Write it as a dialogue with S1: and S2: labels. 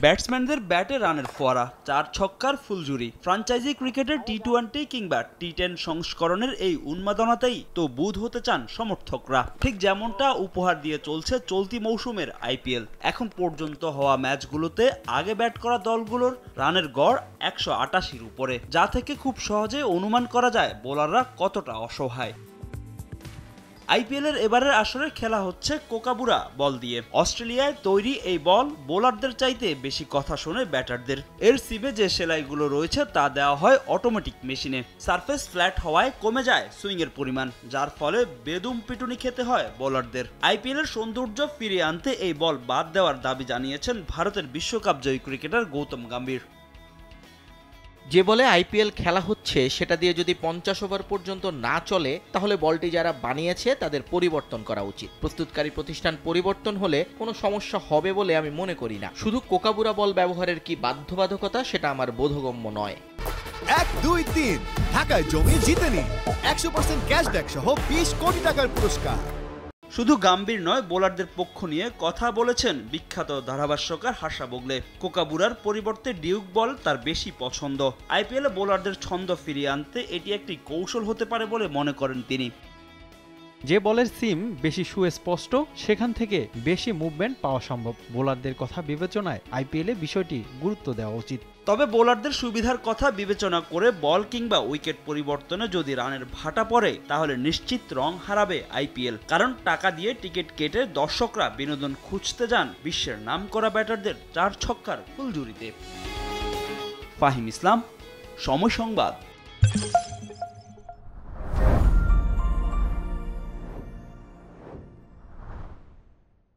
S1: ব্যাটসম্যানদের ব্যাটে রানের ফোয়ারা, 4 ছক্কার ফুলঝুরি। ফ্র্যাঞ্চাইজি ক্রিকেটের টি-20 কিংবা টি10 সংস্করণের এই উন্মাদনাতেই তো বুঁদ হতে চান সমর্থকরা। ঠিক যেমনটা উপহার দিয়ে চলছে চলতি মৌসুমের আইপিএল। এখন পর্যন্ত হওয়া ম্যাচগুলোতে আগে ব্যাট করা দলগুলোর রানের গড় 188-র উপরে, যা থেকে খুব সহজে অনুমান করা যায় বোলাররা কতটা অসহায়। আইপিএলের এবারের আসরে খেলা হচ্ছে কোকাবুরা বল দিয়ে। অস্ট্রেলিয়ায় তৈরি এই বল বোলারদের চাইতে বেশি কথা শোনে ব্যাটারদের। এর সিমে যে সেলাইগুলো রয়েছে তা দেওয়া হয় অটোমেটিক মেশিনে। সারফেস ফ্ল্যাট হওয়ায় কমে যায় সুইংয়ের পরিমাণ, যার ফলে বেদম পিটুনি খেতে হয় বোলারদের। আইপিএলের সৌন্দর্য ফিরিয়ে আনতে এই বল বাদ দেওয়ার দাবি জানিয়েছেন ভারতের বিশ্বকাপ জয়ী ক্রিকেটার গৌতম গম্ভীর।
S2: যে বলে আইপিএল খেলা হচ্ছে সেটা দিয়ে যদি 50 ওভার পর্যন্ত না চলে, তাহলে বলটি যারা বানিয়েছে তাদের পরিবর্তন করা উচিত। প্রস্তুতকারী প্রতিষ্ঠান পরিবর্তন হলে কোনো সমস্যা হবে বলে আমি মনে করি না। শুধু কোকাবুরা বল ব্যবহারের কি বাধ্যবাধকতা, সেটা আমার বোধগম্য নয়।
S3: 1, 2, 3 ঢাকায় জমি জিতে নিন 100% ক্যাশব্যাক সহ 20 কোটি টাকার পুরস্কার।
S1: শুধু গম্ভীর নয়, বোলারদের পক্ষ নিয়ে কথা বলেছেন বিখ্যাত ধারাভাষ্যকার হাসা বোগলে। কোকাবুরার পরিবর্তে ডিউক বল তার বেশি পছন্দ। আইপিএলে বোলারদের ছন্দ ফিরিয়ে আনতে এটি একটি কৌশল হতে পারে বলে মনে করেন তিনি।
S4: যে বলের সিম বেশি সুস্পষ্ট, সেখান থেকে বেশি মুভমেন্ট পাওয়া সম্ভব। বোলারদের কথা বিবেচনায় আইপিএলে বিষয়টি গুরুত্ব দেওয়া উচিত।
S1: তবে বোলারদের সুবিধার কথা বিবেচনা করে বল কিংবা উইকেট পরিবর্তনে যদি রানের ভাটা পড়ে, তাহলে নিশ্চিত রং হারাবে আইপিএল। কারণ টাকা দিয়ে টিকিট কেটে দর্শকরা বিনোদন খুঁজতে যান বিশ্বের নামকরা ব্যাটারদের 4 ছক্কার ফুলঝুরিতে। ফাহিম ইসলাম, সময় সংবাদ।